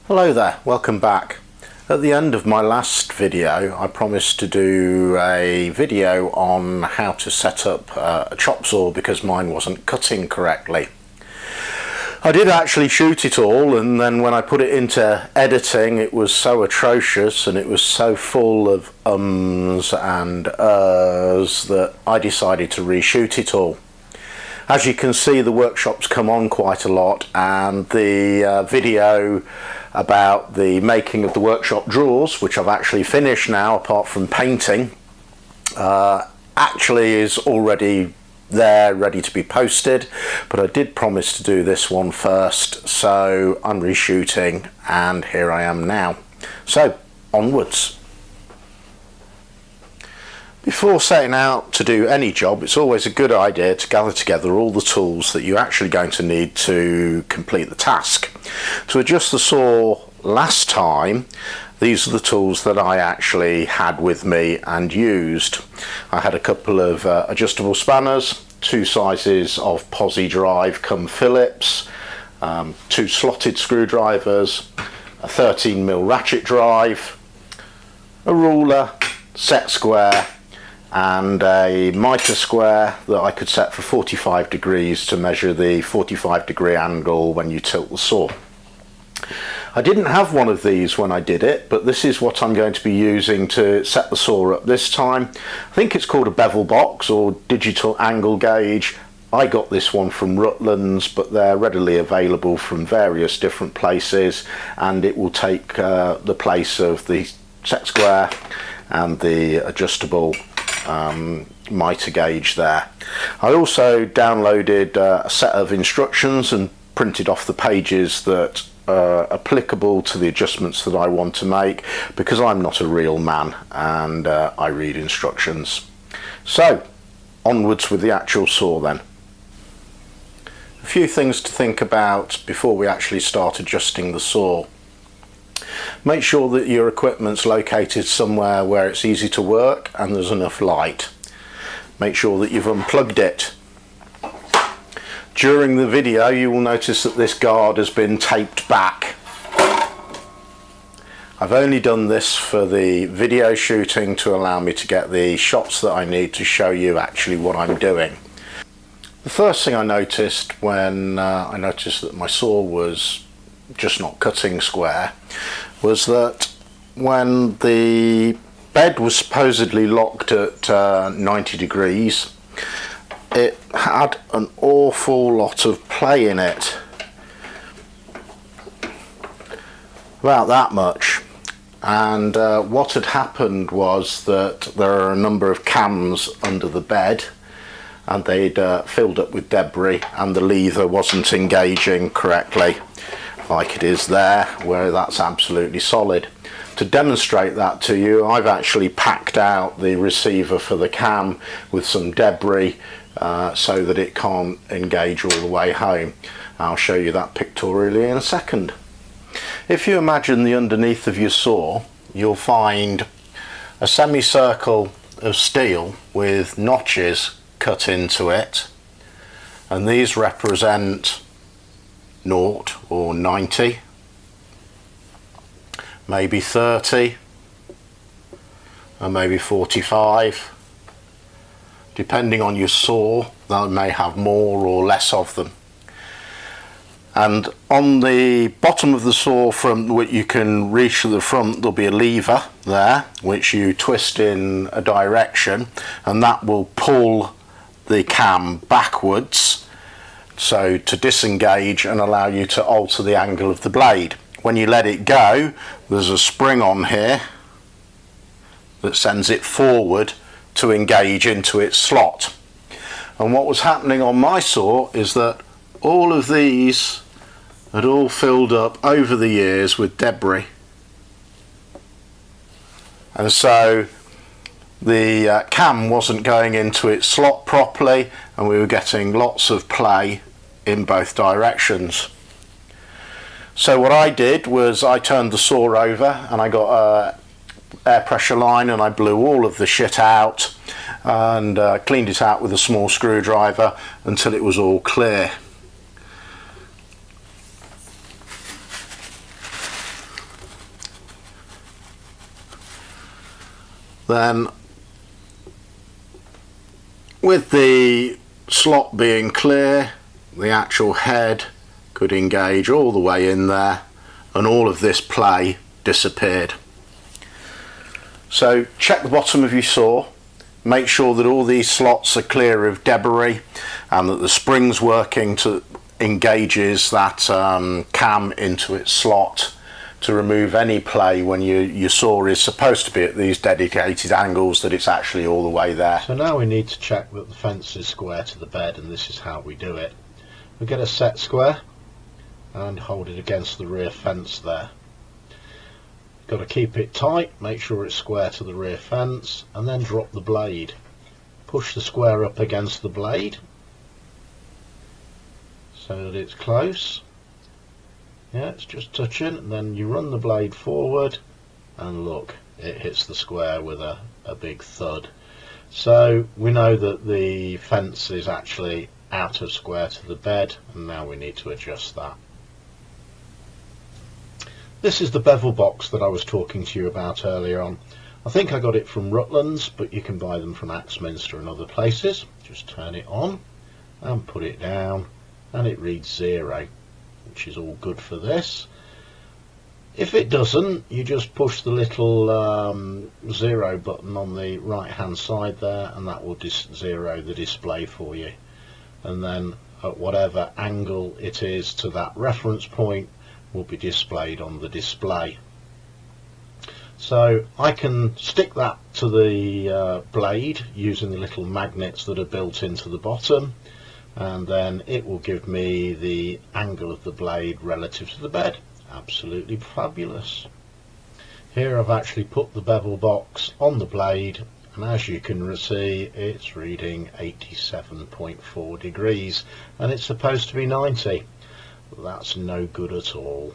Hello there, welcome back. At the end of my last video I promised to do a video on how to set up a chop saw because mine wasn't cutting correctly. I did actually shoot it all, and then when I put it into editing it was so atrocious and it was so full of ums and uhs that I decided to reshoot it all. As you can see, the workshop's come on quite a lot, and the video about the making of the workshop drawers, which I've actually finished now apart from painting, actually is already there ready to be posted, but I did promise to do this one first, so I'm reshooting and here I am now. So onwards. Before setting out to do any job, it's always a good idea to gather together all the tools that you're actually going to need to complete the task. To adjust the saw last time, these are the tools that I actually had with me and used. I had a couple of adjustable spanners, two sizes of posi drive come Phillips, two slotted screwdrivers, a 13mm ratchet drive, a ruler, set square, and a mitre square that I could set for 45 degrees to measure the 45-degree angle when you tilt the saw. I didn't have one of these when I did it, but this is what I'm going to be using to set the saw up this time. I think it's called a bevel box or digital angle gauge. I got this one from Rutland's, but they're readily available from various different places, and it will take the place of the set square and the adjustable mitre gauge there. I also downloaded a set of instructions and printed off the pages that are applicable to the adjustments that I want to make, because I'm not a real man and I read instructions. So onwards with the actual saw then. A few things to think about before we actually start adjusting the saw. Make sure that your equipment's located somewhere where it's easy to work and there's enough light. Make sure that you've unplugged it. During the video you will notice that this guard has been taped back. I've only done this for the video shooting to allow me to get the shots that I need to show you actually what I'm doing. The first thing I noticed when I noticed that my saw was just not cutting square was that when the bed was supposedly locked at 90 degrees, it had an awful lot of play in it, about that much, and what had happened was that there are a number of cams under the bed and they'd filled up with debris and the lever wasn't engaging correctly like it is there, where that's absolutely solid. To demonstrate that to you, I've actually packed out the receiver for the cam with some debris so that it can't engage all the way home. I'll show you that pictorially in a second. If you imagine the underneath of your saw, you'll find a semicircle of steel with notches cut into it, and these represent 0 or 90, maybe 30, or maybe 45. Depending on your saw, that may have more or less of them. And on the bottom of the saw, from which you can reach to the front, there'll be a lever there which you twist in a direction, and that will pull the cam backwards, so to disengage and allow you to alter the angle of the blade. When you let it go, there's a spring on here that sends it forward to engage into its slot. And what was happening on my saw is that all of these had all filled up over the years with debris, and so the cam wasn't going into its slot properly and we were getting lots of play in both directions. So what I did was I turned the saw over and I got a air pressure line and I blew all of the shit out and cleaned it out with a small screwdriver until it was all clear. Then with the slot being clear, the actual head could engage all the way in there and all of this play disappeared. So check the bottom of your saw, make sure that all these slots are clear of debris and that the spring's working to engages that cam into its slot to remove any play when your saw is supposed to be at these dedicated angles, that it's actually all the way there. So now we need to check that the fence is square to the bed, and this is how we do it. We get a set square and hold it against the rear fence there. Got to keep it tight, make sure it's square to the rear fence, and then drop the blade. Push the square up against the blade so that it's close. Yeah, it's just touching, and then you run the blade forward and look, it hits the square with a big thud. So we know that the fence is actually out of square to the bed, and now we need to adjust that. This is the bevel box that I was talking to you about earlier on. I think I got it from Rutland's, but you can buy them from Axminster and other places. Just turn it on and put it down, and it reads 0, which is all good for this. If it doesn't, you just push the little 0 button on the right hand side there, and that will zero the display for you. And then at whatever angle it is to that reference point will be displayed on the display. So I can stick that to the blade using the little magnets that are built into the bottom, and then it will give me the angle of the blade relative to the bed. Absolutely fabulous. Here I've actually put the bevel box on the blade, and as you can see, it's reading 87.4 degrees, and it's supposed to be 90. That's no good at all.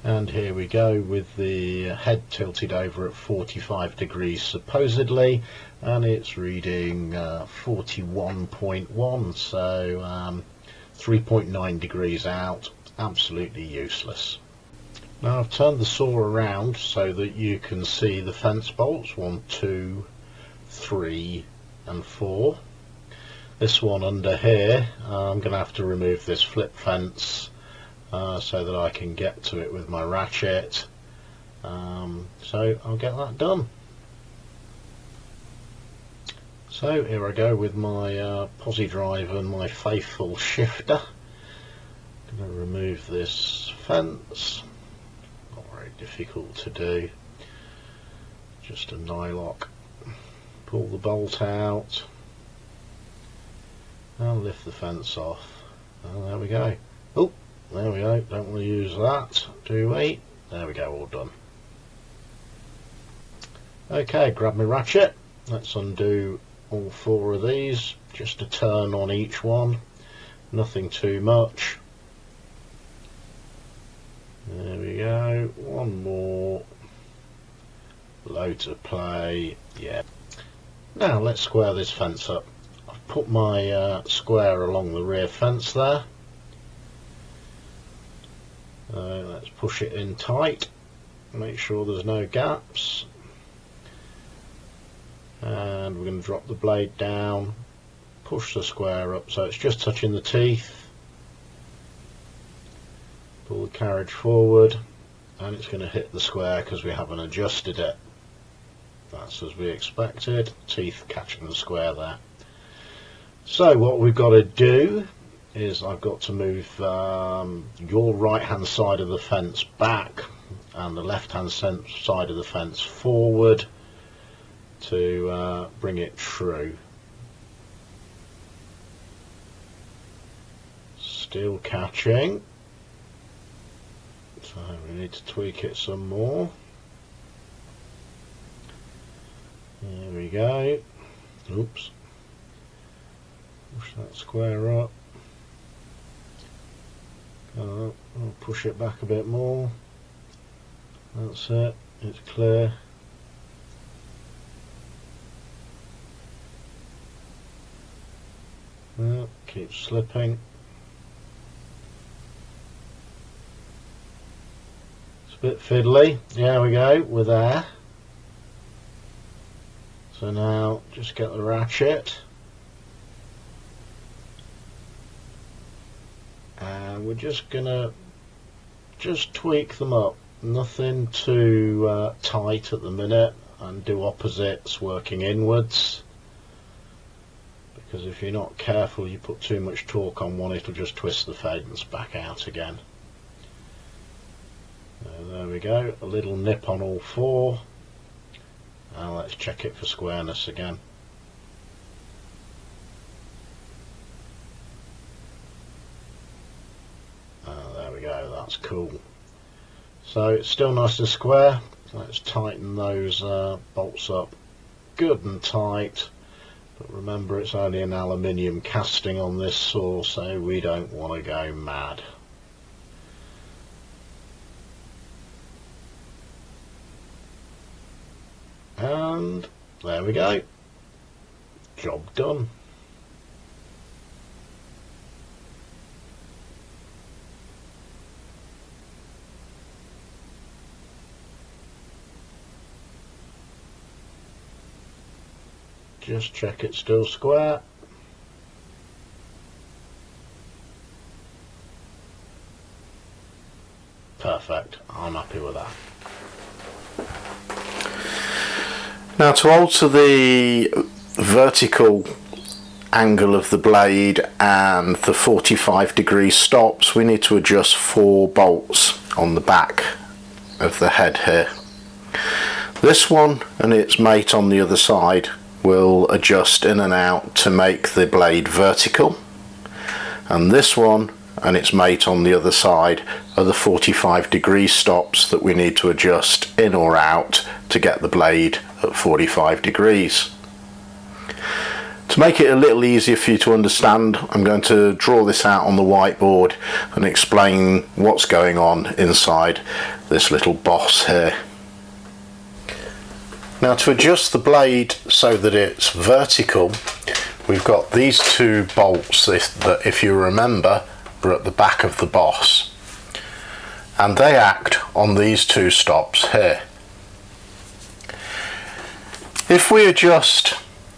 And here we go with the head tilted over at 45 degrees supposedly, and it's reading 41.1, so 3.9 degrees out. Absolutely useless. Now I've turned the saw around so that you can see the fence bolts 1, 2, 3 and 4. This one under here, I'm going to have to remove this flip fence so that I can get to it with my ratchet. So I'll get that done. So here I go with my posi drive and my faithful shifter. I'm going to remove this fence. Not very difficult to do. Just a nylock. Pull the bolt out. And lift the fence off, and there we go. Oh, there we go, don't want to use that, do we? There we go, all done. Okay, grab my ratchet, let's undo all 4 of these, just a turn on each one, nothing too much. There we go, one more, loads of play, yeah. Now let's square this fence up. Put my square along the rear fence there. Let's push it in tight, make sure there's no gaps, and we're going to drop the blade down, push the square up so it's just touching the teeth, pull the carriage forward, and it's going to hit the square because we haven't adjusted it. That's as we expected, teeth catching the square there. So what we've got to do is I've got to move your right hand side of the fence back and the left hand side of the fence forward to bring it true. Still catching, so we need to tweak it some more. There we go. Oops. Push that square up. I'll push it back a bit more. That's it, it's clear. Keep slipping. It's a bit fiddly. There we go, we're there. So now just get the ratchet and we're just gonna tweak them up, nothing too tight at the minute, and do opposites working inwards, because if you're not careful, you put too much torque on one, it'll just twist the fadings back out again. There we go, a little nip on all four. Now let's check it for squareness again. There we go, that's cool. So it's still nice and square. Let's tighten those bolts up good and tight. But remember, it's only an aluminium casting on this saw, so we don't want to go mad. And there we go. Job done. Just check it's still square. Perfect, I'm happy with that. Now, to alter the vertical angle of the blade and the 45-degree stops, we need to adjust 4 bolts on the back of the head here. This one and its mate on the other side will adjust in and out to make the blade vertical, and this one and its mate on the other side are the 45-degree stops that we need to adjust in or out to get the blade at 45 degrees. To make it a little easier for you to understand, I'm going to draw this out on the whiteboard and explain what's going on inside this little boss here. Now, to adjust the blade so that it's vertical, we've got these 2 bolts that, if you remember, are at the back of the boss, and they act on these 2 stops here. If we adjust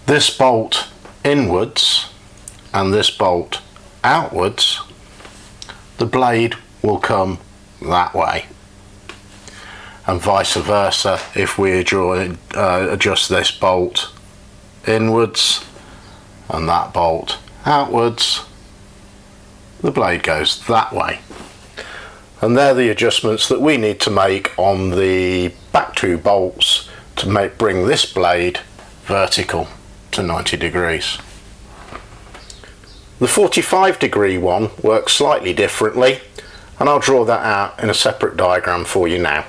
this bolt inwards and this bolt outwards, the blade will come that way, and vice versa. If we adjust this bolt inwards and that bolt outwards, the blade goes that way. And they're the adjustments that we need to make on the back 2 bolts to bring this blade vertical to 90 degrees. The 45-degree one works slightly differently, and I'll draw that out in a separate diagram for you now.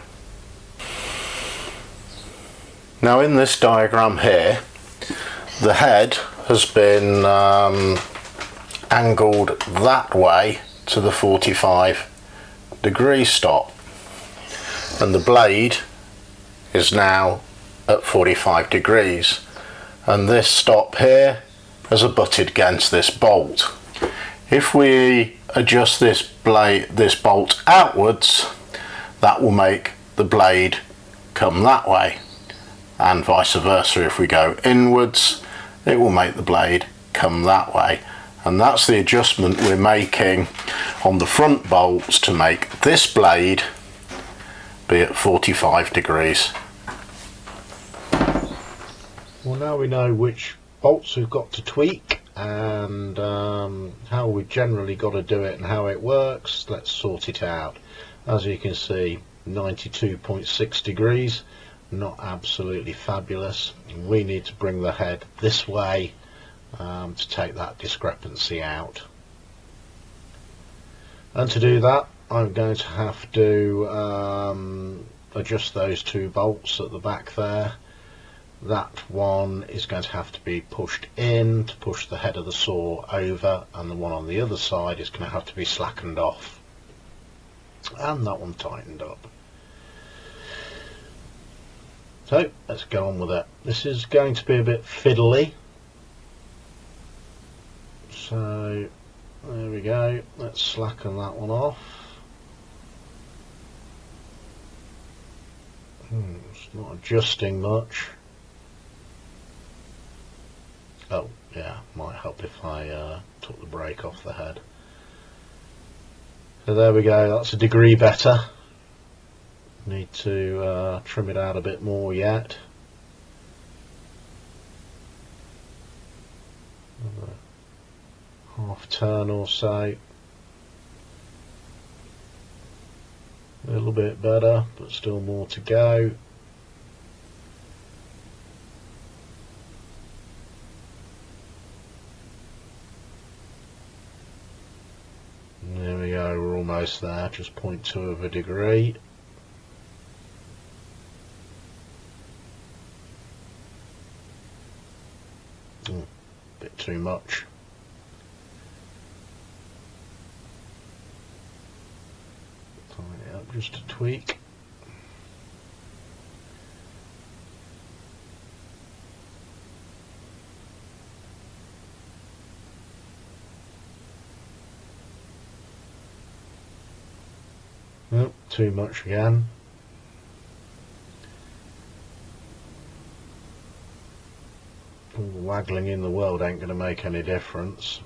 Now, in this diagram here, the head has been angled that way to the 45-degree stop, and the blade is now at 45 degrees, and this stop here has abutted against this bolt. If we adjust this bolt outwards, that will make the blade come that way, and vice versa. If we go inwards, it will make the blade come that way, and that's the adjustment we're making on the front bolts to make this blade be at 45 degrees. Well, now we know which bolts we've got to tweak and how we generally got to do it and how it works. Let's sort it out. As you can see, 92.6 degrees, not absolutely fabulous. We need to bring the head this way to take that discrepancy out. And to do that, I'm going to have to adjust those 2 bolts at the back there. That one is going to have to be pushed in to push the head of the saw over, and the one on the other side is going to have to be slackened off, and that one tightened up. So let's go on with it. This is going to be a bit fiddly, so there we go. Let's slacken that one off. It's not adjusting much. Oh yeah, might help if I took the brake off the head. So there we go, that's a degree better. Need to trim it out a bit more yet. Another half turn or so. A little bit better, but still more to go. There we go, we're almost there, just 0.2 of a degree. Bit too much. Tighten it up just a tweak. Nope, too much again. All the waggling in the world ain't going to make any difference.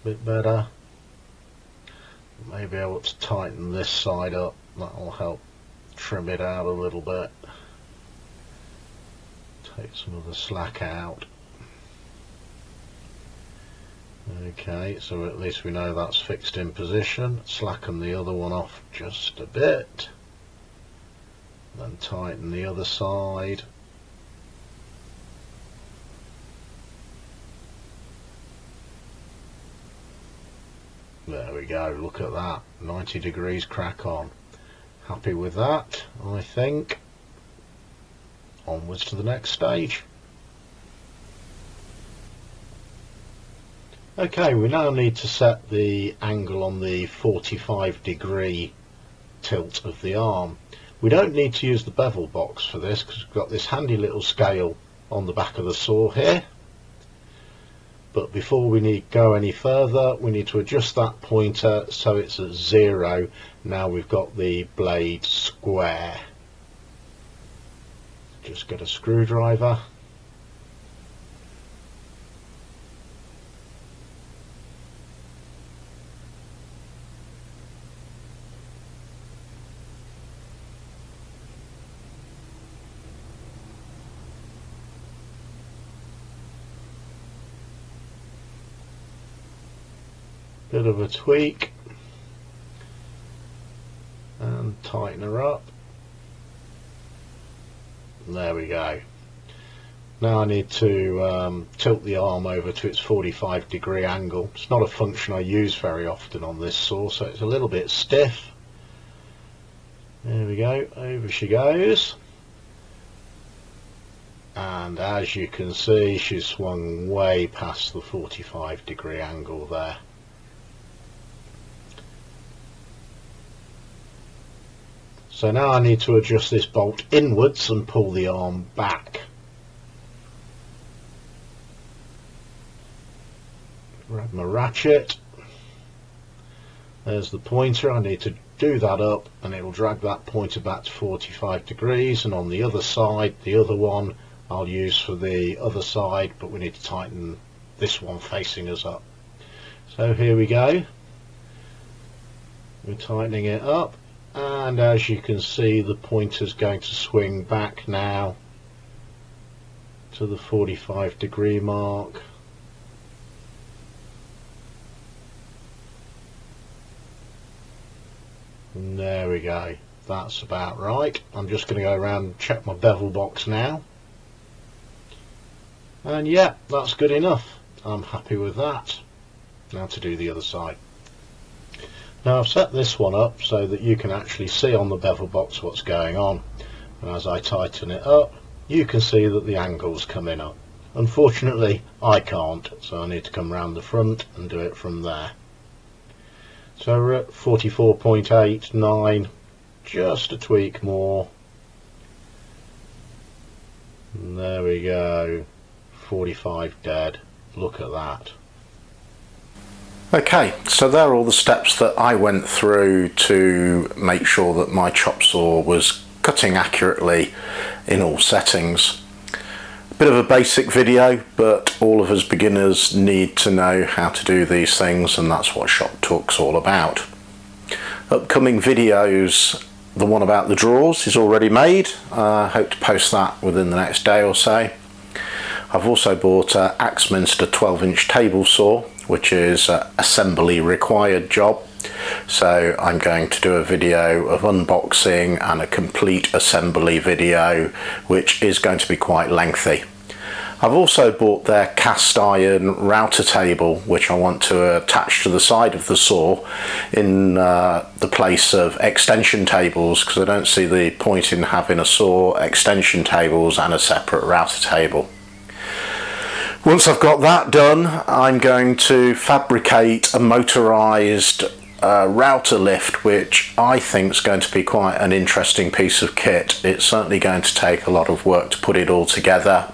Bit better. Maybe I ought to tighten this side up. That'll help trim it out a little bit. Take some of the slack out. Okay, so at least we know that's fixed in position. Slacken the other one off just a bit. Then tighten the other side. There we go, look at that. 90 degrees crack on. Happy with that, I think. Onwards to the next stage. Okay, we now need to set the angle on the 45-degree tilt of the arm. We don't need to use the bevel box for this because we've got this handy little scale on the back of the saw here. But before we go any further, we need to adjust that pointer so it's at 0. Now we've got the blade square. Just get a screwdriver. Bit of a tweak and tighten her up. There we go. Now I need to tilt the arm over to its 45-degree angle. It's not a function I use very often on this saw, so it's a little bit stiff. There we go, over she goes. And as you can see, she's swung way past the 45-degree angle there. So now I need to adjust this bolt inwards and pull the arm back. Grab my ratchet. There's the pointer. I need to do that up and it will drag that pointer back to 45 degrees, and on the other side, the other one I'll use for the other side, but we need to tighten this one facing us up. So here we go. We're tightening it up. And as you can see, the pointer's going to swing back now to the 45-degree mark. And there we go. That's about right. I'm just going to go around and check my bevel box now. And yeah, that's good enough. I'm happy with that. Now to do the other side. Now I've set this one up so that you can actually see on the bevel box what's going on, and as I tighten it up you can see that the angle's coming up. Unfortunately I can't, so I need to come round the front and do it from there. So we're at 44.89, just a tweak more, and there we go, 45 dead. Look at that. Okay, so there are all the steps that I went through to make sure that my chop saw was cutting accurately in all settings. A bit of a basic video, but all of us beginners need to know how to do these things, and that's what Shop Talk's all about. Upcoming videos, the one about the drawers is already made. I hope to post that within the next day or so. I've also bought an Axminster 12-inch table saw, which is an assembly required job. So I'm going to do a video of unboxing and a complete assembly video, which is going to be quite lengthy. I've also bought their cast iron router table, which I want to attach to the side of the saw in the place of extension tables, because I don't see the point in having a saw, extension tables and a separate router table. Once I've got that done, I'm going to fabricate a motorised router lift, which I think is going to be quite an interesting piece of kit. It's certainly going to take a lot of work to put it all together.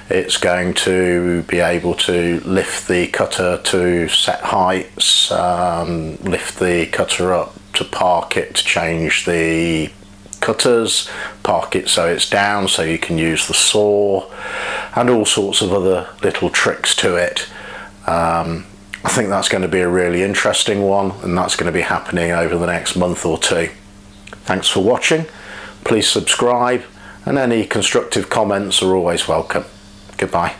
It's going to be able to lift the cutter to set heights, lift the cutter up to park it, to change the cutters, park it so it's down so you can use the saw, and all sorts of other little tricks to it. I think that's going to be a really interesting one, and that's going to be happening over the next month or two. Thanks for watching. Please subscribe, and any constructive comments are always welcome. Goodbye.